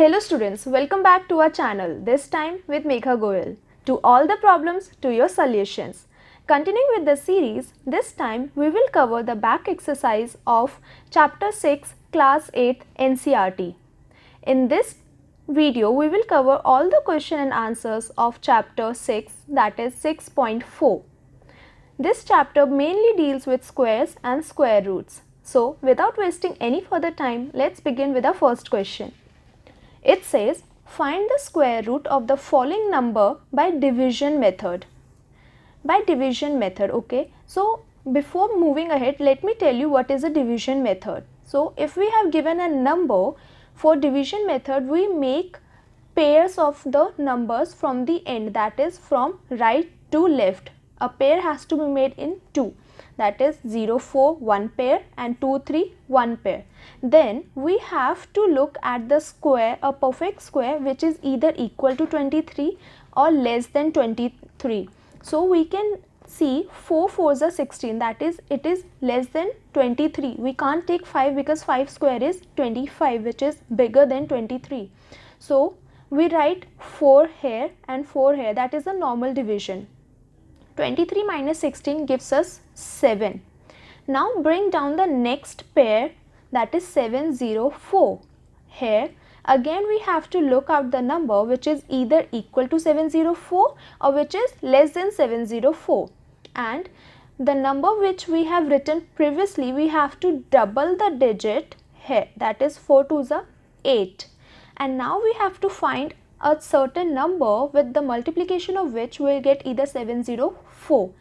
Hello students, welcome back to our channel, this time with Megha Goyal. To all the problems, to your solutions. Continuing with the series, this time we will cover the back exercise of Chapter 6, Class 8 NCERT. In this video, we will cover all the question and answers of Chapter 6, that is 6.4. This chapter mainly deals with squares and square roots. So, without wasting any further time, let's begin with our first question. It says, find the square root of the following number by division method. By division method, okay. So, before moving ahead, let me tell you what is a division method. So, if we have given a number, for division method, we make pairs of the numbers from the end, that is from right to left. A pair has to be made in 2, that is 0, 4, 1 pair and 2, 3, 1 pair. Then we have to look at the square, a perfect square which is either equal to 23 or less than 23. So we can see 4 4s are 16, that is it is less than 23. We can't take 5 because 5 square is 25, which is bigger than 23. So we write 4 here and 4 here, that is a normal division. 23 minus 16 gives us 7. Now bring down the next pair, that is 704. Here again we have to look out the number which is either equal to 704 or which is less than 704. And the number which we have written previously, we have to double the digit here, that is 4 2s are 8. And now we have to find a certain number with the multiplication of which we will get either 704.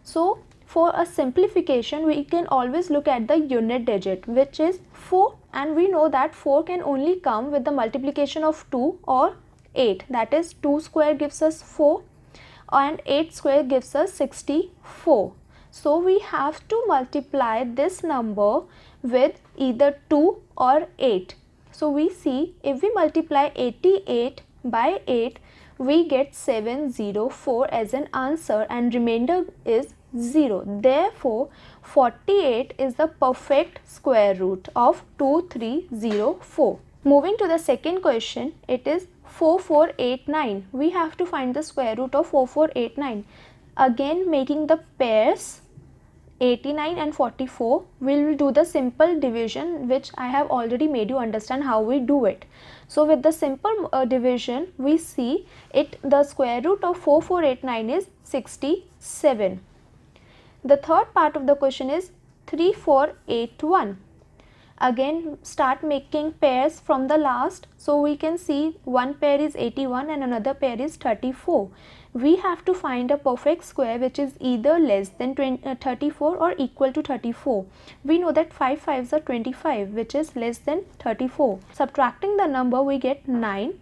So for a simplification, we can always look at the unit digit, which is 4, and we know that 4 can only come with the multiplication of 2 or 8, that is 2 square gives us 4 and 8 square gives us 64. So we have to multiply this number with either 2 or 8. So we see if we multiply 88 by 8, we get 704 as an answer and remainder is 0. Therefore, 48 is the perfect square root of 2304. Moving to the second question, it is 4489. We have to find the square root of 4489. Again, making the pairs 89 and 44, we will do the simple division which I have already made you understand how we do it. So with the simple division, we see the square root of 4489 is 67. The third part of the question is 3481. Again start making pairs from the last. So we can see one pair is 81 and another pair is 34. We have to find a perfect square which is either less than 34 or equal to 34. We know that 5 5s are 25, which is less than 34. Subtracting the number, we get 9.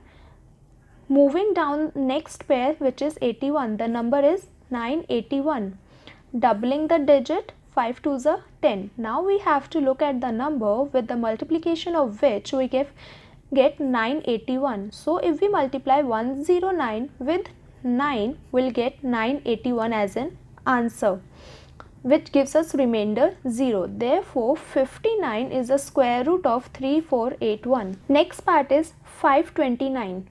Moving down next pair, which is 81, the number is 981. Doubling the digit, 5 2s are 10. Now we have to look at the number with the multiplication of which we get 981. So if we multiply 109 with 9, we'll get 981 as an answer, which gives us remainder 0. Therefore, 59 is the square root of 3481. Next part is 529.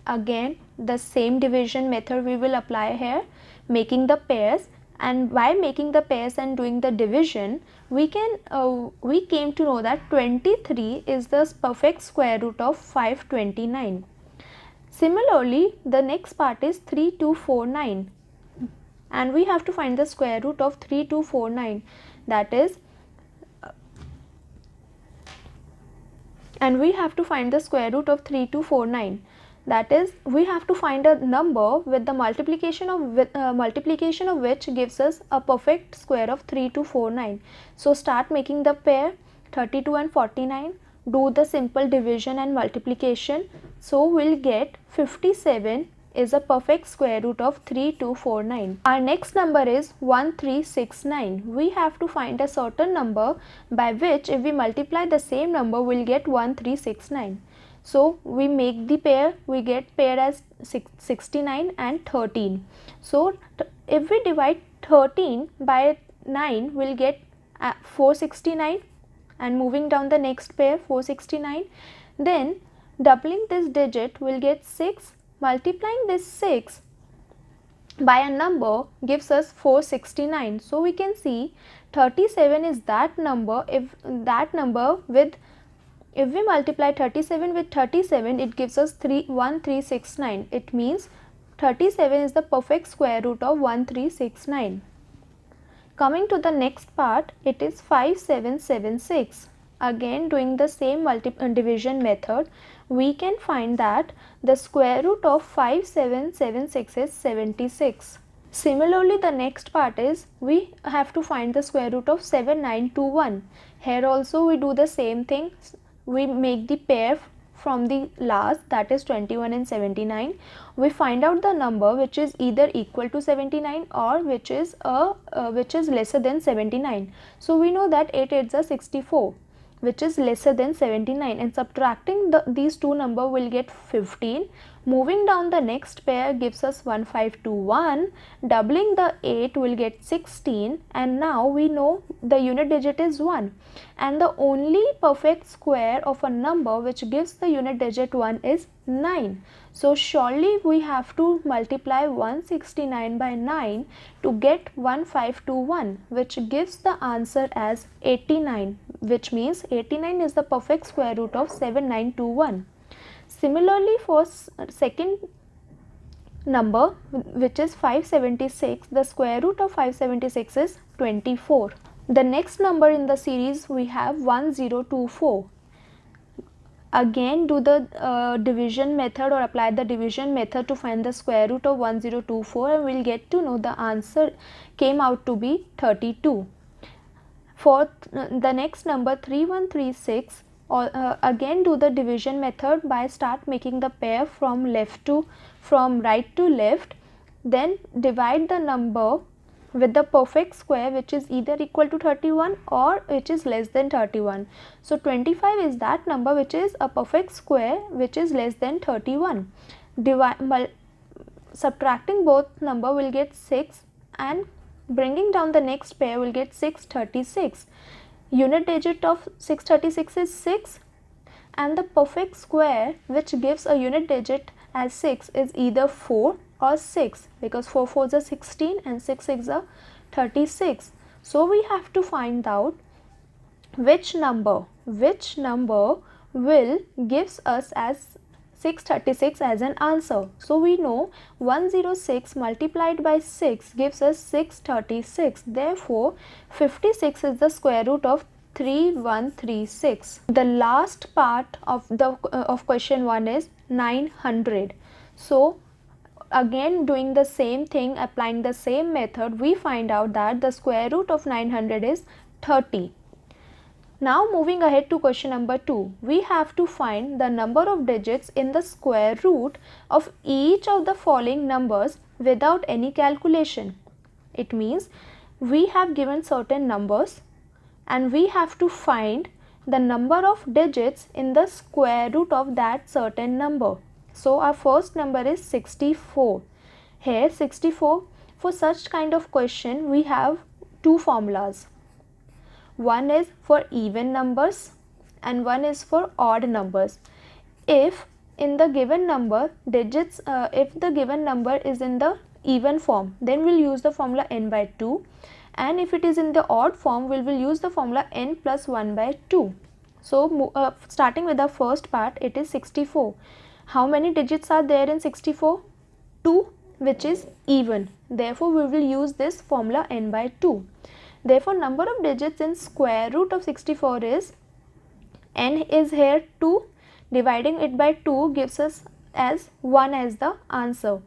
Again, the same division method we will apply here, making the pairs. And by making the pairs and doing the division, we came to know that 23 is the perfect square root of 529. Similarly, the next part is 3249, and we have to find the square root of 3249, that is, and we have to find the square root of 3249. That is, we have to find a number with the multiplication of which gives us a perfect square of 3249. So start making the pair 32 and 49. Do the simple division and multiplication. So we'll get 57 is a perfect square root of 3249. Our next number is 1369. We have to find a certain number by which if we multiply the same number, we'll get 1369. So we make the pair, we get pair as 69 and 13. So if we divide 13 by 9, we'll get 469, and moving down the next pair 469. Then Doubling this digit will get 6. Multiplying this 6 by a number gives us 469. So we can see 37 is that number. If we multiply 37 with 37, it gives us 1369. It means 37 is the perfect square root of 1369. Coming to the next part, it is 5776. Again, doing the same division method, we can find that the square root of 5776 is 76. Similarly, the next part is we have to find the square root of 7921. Here also we do the same thing. We make the pair from the last, that is 21 and 79. We find out the number which is either equal to 79 or which is lesser than 79. So we know that 8 8s are 64, which is lesser than 79, and subtracting these two numbers will get 15. Moving down, the next pair gives us 1521. Doubling the 8 will get 16, and now we know the unit digit is 1, and the only perfect square of a number which gives the unit digit 1 is 9. So surely we have to multiply 169 by 9 to get 1521, which gives the answer as 89, which means 89 is the perfect square root of 7921. Similarly, for second number, which is 576, the square root of 576 is 24. The next number in the series we have 1024. Again, do the division method or apply the division method to find the square root of 1024, and we will get to know the answer came out to be 32. For the next number 3136, again do the division method by start making the pair from right to left, then divide the number with the perfect square which is either equal to 31 or which is less than 31. So 25 is that number which is a perfect square which is less than 31. Subtracting both number will get 6, and bringing down the next pair will get 636. Unit digit of 636 is 6, and the perfect square which gives a unit digit as 6 is either 4 or 6, because 4 4s are 16 and 6 6 are 36. So we have to find out which number will gives us as 636 as an answer. So we know 106 multiplied by 6 gives us 636. Therefore 56 is the square root of 3136. The last part of question 1 is 900. So again, doing the same thing, applying the same method, we find out that the square root of 900 is 30. Now moving ahead to question number 2, we have to find the number of digits in the square root of each of the following numbers without any calculation. It means we have given certain numbers and we have to find the number of digits in the square root of that certain number. So our first number is 64. Here 64, for such kind of question we have two formulas. One is for even numbers and one is for odd numbers. If in the given number digits, if the given number is in the even form, then we'll use the formula n by 2, and if it is in the odd form, we will use the formula n plus 1 by 2. So starting with the first part, it is 64. How many digits are there in 64? 2, which is even. Therefore we will use this formula n by 2. Therefore number of digits in square root of 64 is, n is here 2, dividing it by 2 gives us as 1 as the answer.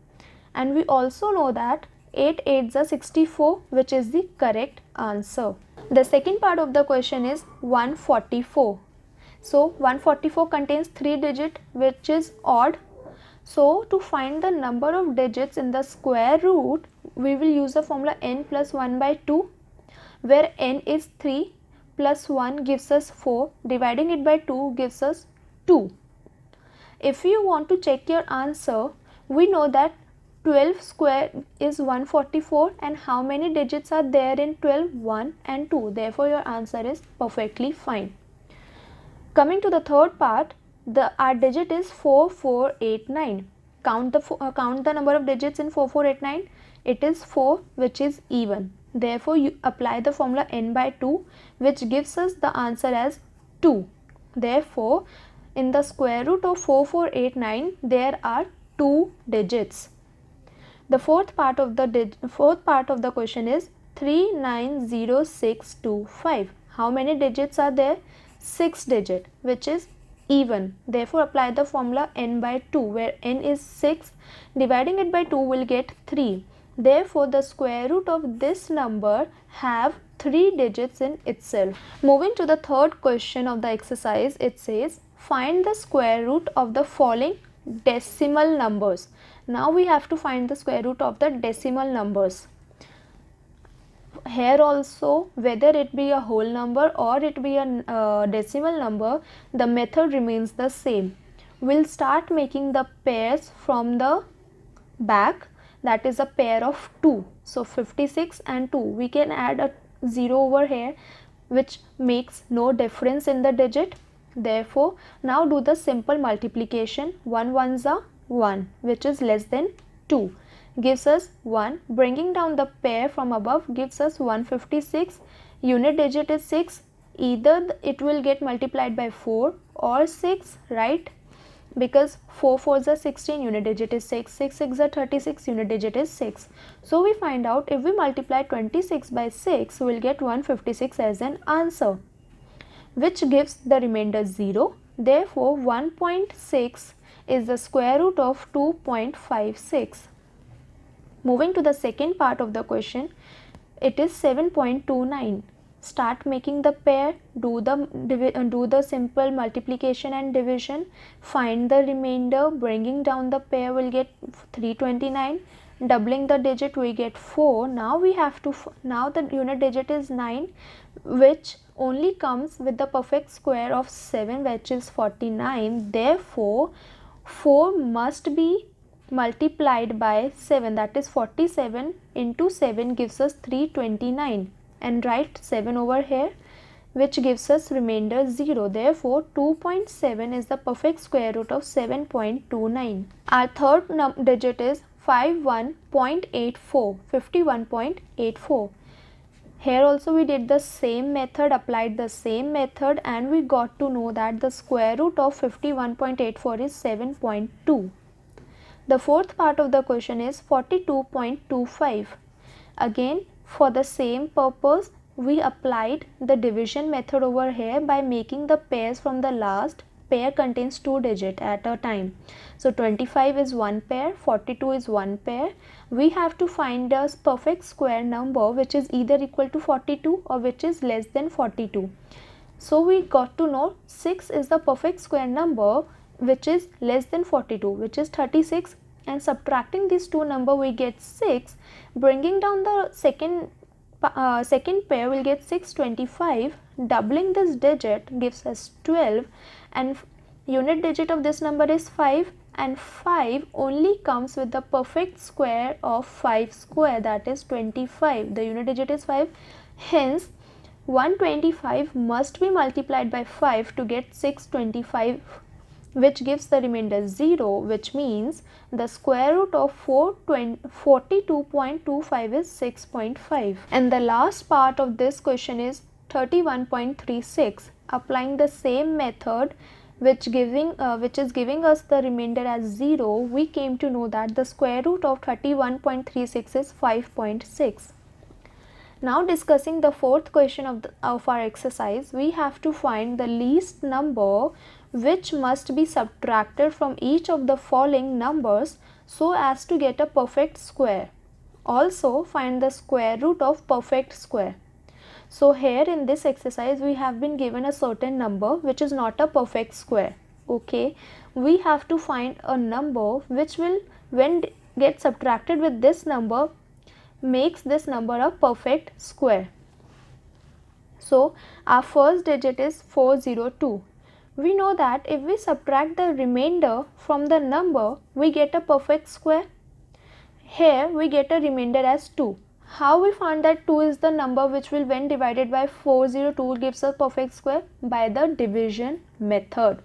And we also know that 8 8s are 64, which is the correct answer. The second part of the question is 144. So 144 contains 3 digits which is odd. So to find the number of digits in the square root, we will use the formula n plus 1 by 2, where n is 3 plus 1 gives us 4, dividing it by 2 gives us 2. If you want to check your answer, we know that 12 square is 144, and how many digits are there in 12? 1 and 2. Therefore your answer is perfectly fine. Coming to the third part, our digit is 4489. Count the number of digits in 4489. It is 4, which is even. Therefore, you apply the formula n by 2, which gives us the answer as 2. Therefore, in the square root of 4489, there are 2 digits. The fourth part of the question is 390625. How many digits are there? 6 digit, which is even. Therefore, apply the formula n by 2, where n is 6. Dividing it by 2 will get 3. Therefore, the square root of this number have 3 digits in itself. Moving to the third question of the exercise, it says find the square root of the following decimal numbers. Now we have to find the square root of the decimal numbers. Here also, whether it be a whole number or it be a decimal number, the method remains the same. We'll start making the pairs from the back, that is a pair of 2. So 56 and 2, we can add a 0 over here, which makes no difference in the digit. Therefore, now do the simple multiplication. 1 ones are 1, which is less than 2, gives us 1. Bringing down the pair from above gives us 156. Unit digit is 6. Either it will get multiplied by 4 or 6, right? Because 4 4s are 16, unit digit is 6, 6 6 are 36, unit digit is 6. So we find out if we multiply 26 by 6, we will get 156 as an answer, which gives the remainder 0. Therefore, 1.6 is the square root of 2.56. Moving to the second part of the question, it is 7.29. Start making the pair, do the simple multiplication and division, find the remainder. Bringing down the pair will get 329. Doubling the digit we get 4. Now we have to, now the unit digit is 9, which only comes with the perfect square of 7, which is 49. Therefore, 4 must be multiplied by 7, that is 47 into 7 gives us 329, and write 7 over here, which gives us remainder 0. Therefore, 2.7 is the perfect square root of 7.29. Our third digit is 51.84, 51.84. Here also we did the same method, applied the same method, and we got to know that the square root of 51.84 is 7.2. The fourth part of the question is 42.25. Again, for the same purpose, we applied the division method over here by making the pairs from the last. Pair contains 2 digits at a time. So 25 is one pair, 42 is one pair. We have to find a perfect square number which is either equal to 42 or which is less than 42. So we got to know 6 is the perfect square number which is less than 42, which is 36, and subtracting these two numbers we get 6. Bringing down the second pair will get 625. Doubling this digit gives us 12, and unit digit of this number is 5, and 5 only comes with the perfect square of 5 square, that is 25. The unit digit is 5. Hence, 125 must be multiplied by 5 to get 625, which gives the remainder 0, which means the square root of 42.25 is 6.5. And the last part of this question is 31.36. Applying the same method which is giving us the remainder as 0, we came to know that the square root of 31.36 is 5.6. Now discussing the fourth question of our exercise, we have to find the least number which must be subtracted from each of the following numbers so as to get a perfect square. Also find the square root of perfect square. So here in this exercise we have been given a certain number which is not a perfect square. Okay, we have to find a number which will, when get subtracted with this number, makes this number a perfect square. So our first digit is 402. We know that if we subtract the remainder from the number, we get a perfect square. Here we get a remainder as 2. How we found that 2 is the number which will, when divided by 402, gives a perfect square? By the division method.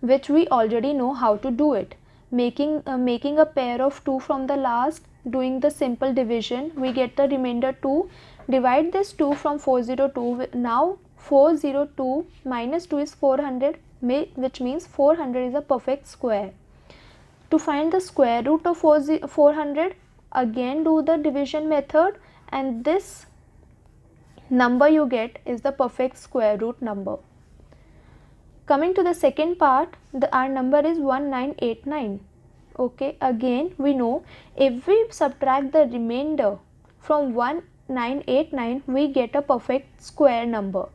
which we already know how to do it. Making a pair of 2 from the last, doing the simple division, we get the remainder 2. Divide this 2 from 402. Now 402 minus 2 is 400, which means 400 is a perfect square. To find the square root of 400, again do the division method, and this number you get is the perfect square root number. Coming to the second part, our number is 1989. Okay, again we know if we subtract the remainder from 1989, we get a perfect square number.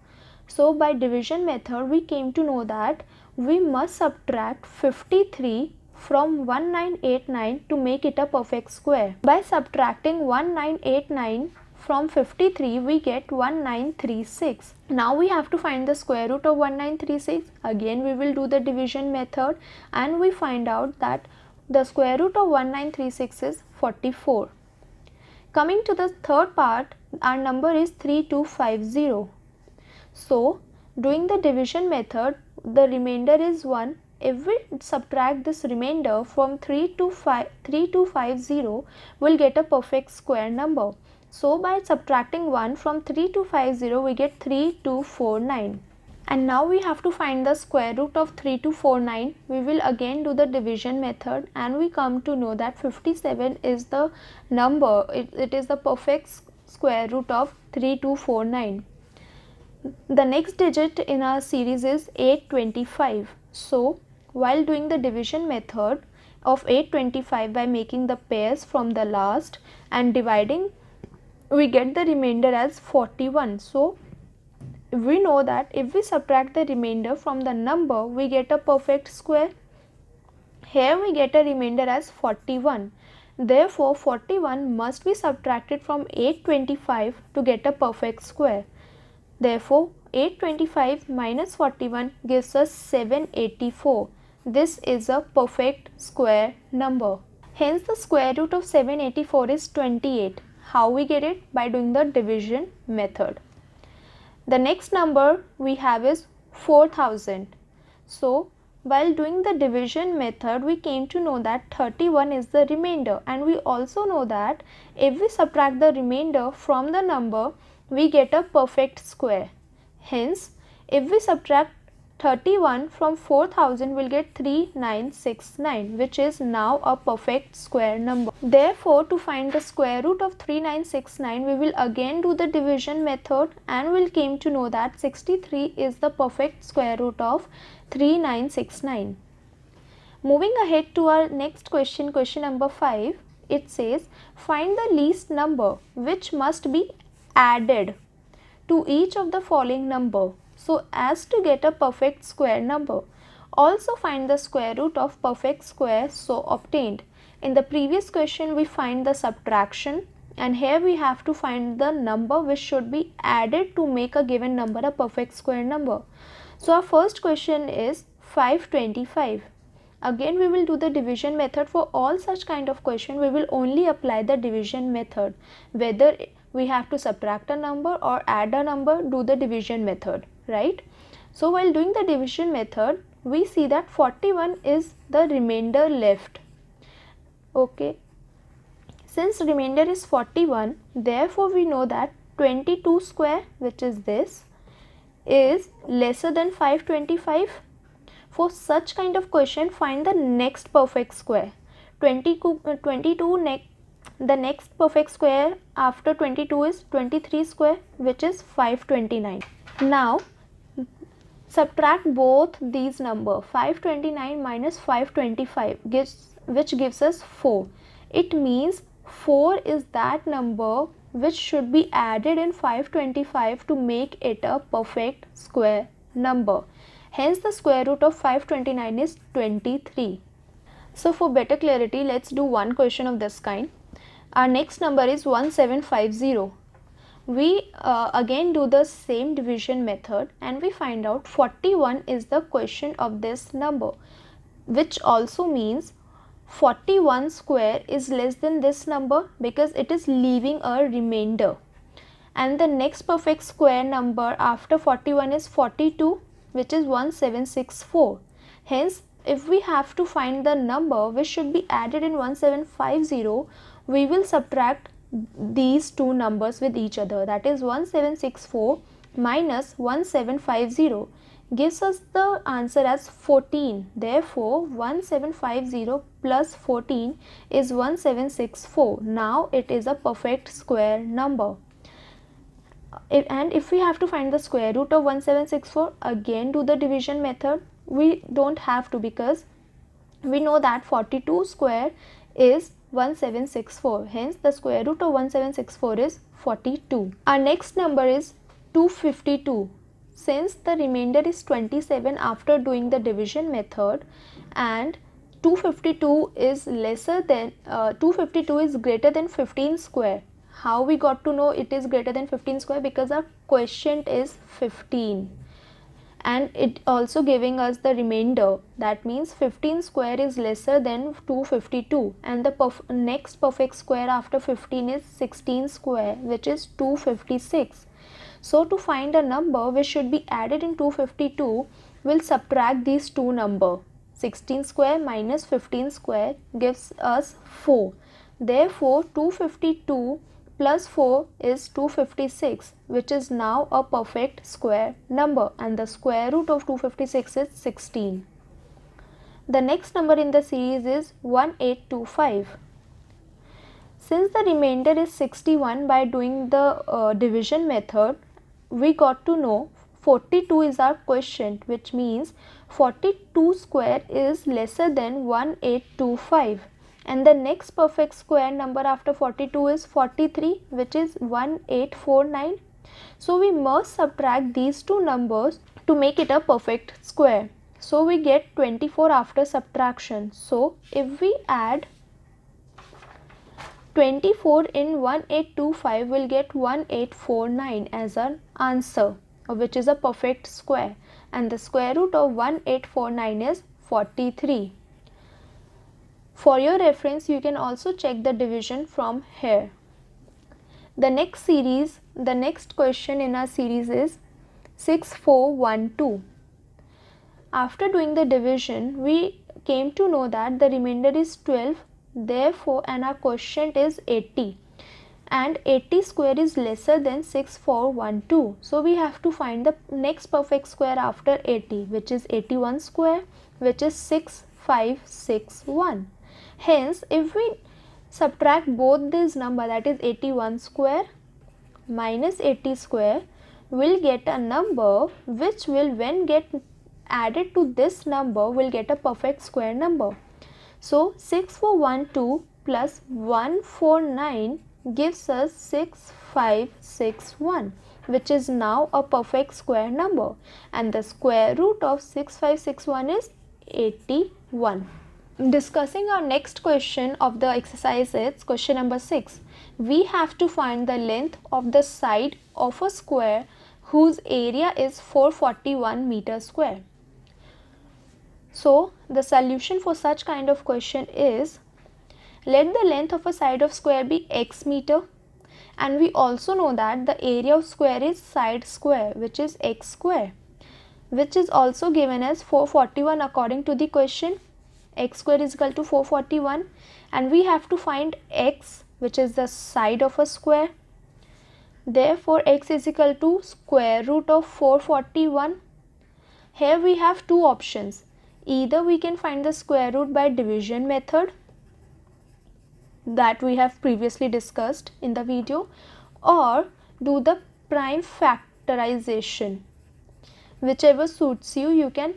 So by division method we came to know that we must subtract 53 from 1989 to make it a perfect square. By subtracting 1989 from 53, we get 1936. Now we have to find the square root of 1936. Again we will do the division method, and we find out that the square root of 1936 is 44. Coming to the third part, our number is 3250. So doing the division method, the remainder is 1. If we subtract this remainder from 3250, we'll get a perfect square number. So by subtracting 1 from 3250, we get 3249. And now we have to find the square root of 3249. We will again do the division method, and we come to know that 57 is the number, it is the perfect square root of 3249. The next digit in our series is 825. So while doing the division method of 825 by making the pairs from the last and dividing, we get the remainder as 41. So we know that if we subtract the remainder from the number, we get a perfect square. Here we get a remainder as 41. Therefore 41 must be subtracted from 825 to get a perfect square. Therefore 825 minus 41 gives us 784. This is a perfect square number. Hence the square root of 784 is 28. How we get it? By doing the division method. The next number we have is 4000. So while doing the division method, we came to know that 31 is the remainder, and we also know that if we subtract the remainder from the number, we get a perfect square. Hence if we subtract 31 from 4000, we'll get 3969, which is now a perfect square number. Therefore to find the square root of 3969, we will again do the division method, and we'll came to know that 63 is the perfect square root of 3969. Moving ahead to our next question, question number 5, it says find the least number which must be added to each of the following number so as to get a perfect square number. Also find the square root of perfect square so obtained. In the previous question we find the subtraction, and here we have to find the number which should be added to make a given number a perfect square number. So our first question is 525. Again we will do the division method. For all such kind of question we will only apply the division method. Whether we have to subtract a number or add a number, do the division method, right? So while doing the division method, we see that 41 is the remainder left. Okay, since remainder is 41, therefore we know that 22 square, which is this, is lesser than 525. For such kind of question, find the next perfect square. 22 the next perfect square after 22 is 23 square, which is 529. Now subtract both these number. 529 minus 525 which gives us 4. It means 4 is that number which should be added in 525 to make it a perfect square number. Hence the square root of 529 is 23. So for better clarity, let's do one question of this kind. Our next number is 1750. We again do the same division method, and we find out 41 is the question of this number, which also means 41 square is less than this number because it is leaving a remainder. And the next perfect square number after 41 is 42, which is 1764. Hence, if we have to find the number which should be added in 1750, we will subtract these two numbers with each other, that is 1764 minus 1750 gives us the answer as 14. Therefore, 1750 plus 14 is 1764. Now it is a perfect square number. And if we have to find the square root of 1764, again do the division method. We don't have to, because we know that 42 square is 1764. Hence, the square root of 1764 is 42. Our next number is 252. Since the remainder is 27 after doing the division method, and 252 is lesser than 252 is greater than 15 square. How we got to know it is greater than 15 square? Because our quotient is 15 and it also giving us the remainder. That means 15 square is lesser than 252, and the next perfect square after 15 is 16 square, which is 256. So to find a number which should be added in 252, we'll subtract these two numbers. 16 square minus 15 square gives us 4. Therefore, 252 plus 4 is 256, which is now a perfect square number, and the square root of 256 is 16. The next number in the series is 1825. Since the remainder is 61 by doing the division method, we got to know 42 is our quotient, which means 42 square is lesser than 1825. And the next perfect square number after 42 is 43, which is 1849. So we must subtract these two numbers to make it a perfect square. So we get 24 after subtraction. So if we add 24 in 1825, will get 1849 as an answer, which is a perfect square, and the square root of 1849 is 43. For your reference, you can also check the division from here. The next question in our series is 6412. After doing the division, we came to know that the remainder is 12. Therefore, and our quotient is 80, and 80 square is lesser than 6412. So we have to find the next perfect square after 80, which is 81 square, which is 6561. Hence, if we subtract both these number, that is 81 square minus 80 square, will get a number which will, when get added to this number, will get a perfect square number. So 6412 plus 149 gives us 6561, which is now a perfect square number, and the square root of 6561 is 81. Discussing our next question of the exercise, is question number 6. We have to find the length of the side of a square whose area is 441 meters square. So the solution for such kind of question is, let the length of a side of square be x meter, and we also know that the area of square is side square, which is x square, which is also given as 441 according to the question. X square is equal to 441, and we have to find x, which is the side of a square. Therefore, x is equal to square root of 441. Here we have two options. Either we can find the square root by division method that we have previously discussed in the video, or do the prime factorization. Whichever suits you, you can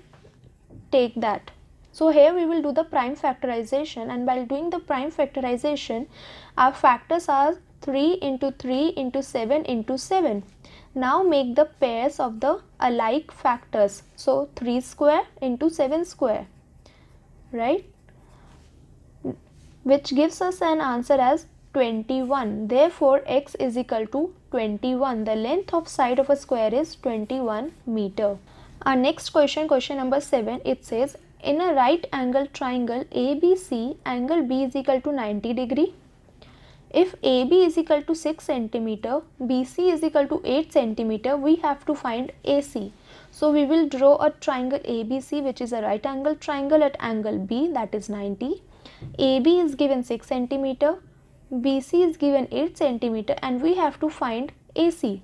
take that. So here we will do the prime factorization, and while doing the prime factorization, our factors are 3 into 3 into 7 into 7. Now make the pairs of the alike factors. So 3 square into 7 square, right? Which gives us an answer as 21. Therefore, x is equal to 21. The length of side of a square is 21 meter. Our next question, question number 7, it says, in a right angle triangle ABC, angle B is equal to 90 degree. If AB is equal to 6 cm, BC is equal to 8 cm, we have to find AC. So we will draw a triangle ABC, which is a right angle triangle at angle B, that is 90. AB is given 6 centimeter, BC is given 8 centimeter, and we have to find AC.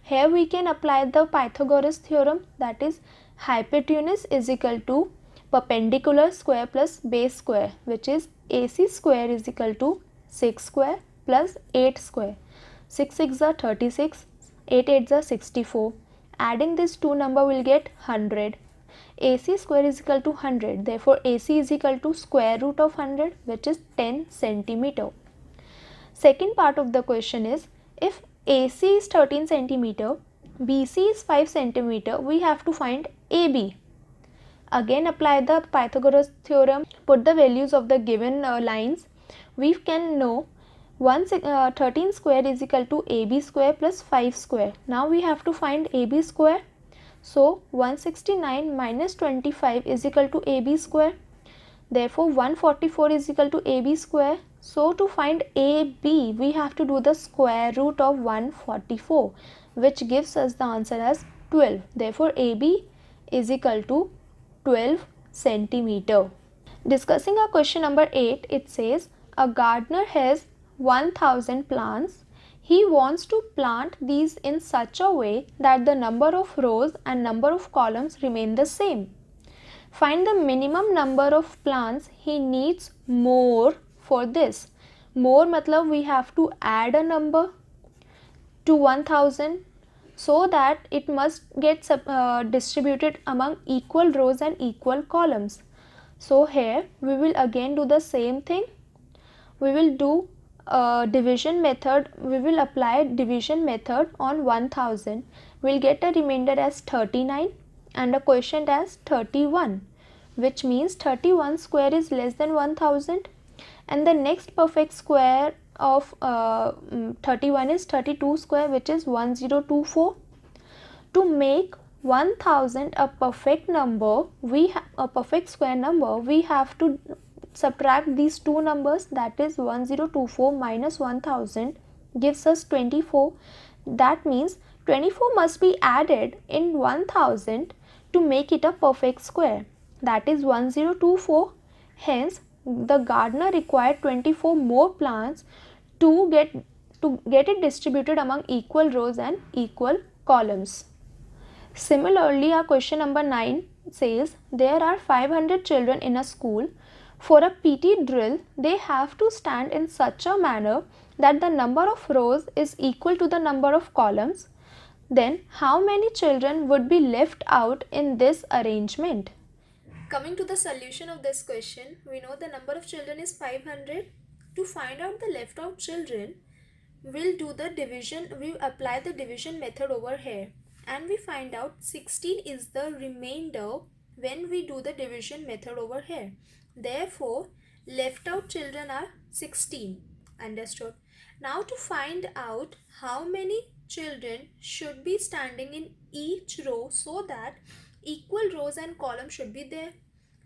Here we can apply the Pythagoras theorem, that is hypotenuse is equal to perpendicular square plus base square, which is AC square is equal to 6 square plus 8 square. 6 6 are 36, 8 8 are 64. Adding these two number will get 100. AC square is equal to 100. Therefore, AC is equal to square root of 100, which is 10 centimeter. Second part of the question is, if AC is 13 centimeter, BC is 5 centimeter, we have to find AB. Again apply the Pythagoras theorem, put the values of the given lines. We can know 13 square is equal to AB square plus 5 square. Now we have to find AB square. So 169 minus 25 is equal to AB square. Therefore 144 is equal to AB square. So to find AB, we have to do the square root of 144, which gives us the answer as 12. Therefore AB is equal to 12 centimeter. Discussing our question number 8, it says a gardener has 1000 plants. He wants to plant these in such a way that the number of rows and number of columns remain the same. Find the minimum number of plants he needs more for this. More matlab we have to add a number to 1000 so that it must get distributed among equal rows and equal columns. So here we will again do the same thing. We will do division method. We will apply division method on 1000. We will get a remainder as 39 and a quotient as 31, which means 31 square is less than 1000, and the next perfect square of 31 is 32 square, which is 1024. To make 1000 a perfect number, a perfect square number, we have to subtract these two numbers, that is 1024 minus 1000 gives us 24. That means 24 must be added in 1000 to make it a perfect square, that is 1024. Hence the gardener required 24 more plants to get it distributed among equal rows and equal columns. Similarly, our question number 9 says there are 500 children in a school. For a PT drill, they have to stand in such a manner that the number of rows is equal to the number of columns. Then, how many children would be left out in this arrangement? Coming to the solution of this question, we know the number of children is 500. To find out the left out children, we'll do the division, we apply the division method over here, and we find out 16 is the remainder when we do the division method over here. Therefore, left out children are 16. Understood? Now to find out how many children should be standing in each row so that equal rows and columns should be there.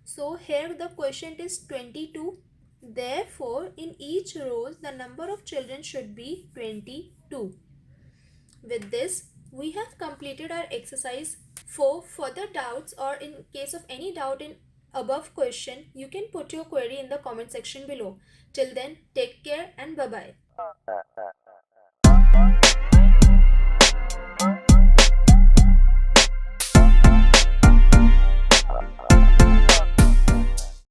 So here the quotient is 22. Therefore, in each row, the number of children should be 22. With this, we have completed our exercise. For further doubts or in case of any doubt in above question, you can put your query in the comment section below. Till then, take care and bye-bye.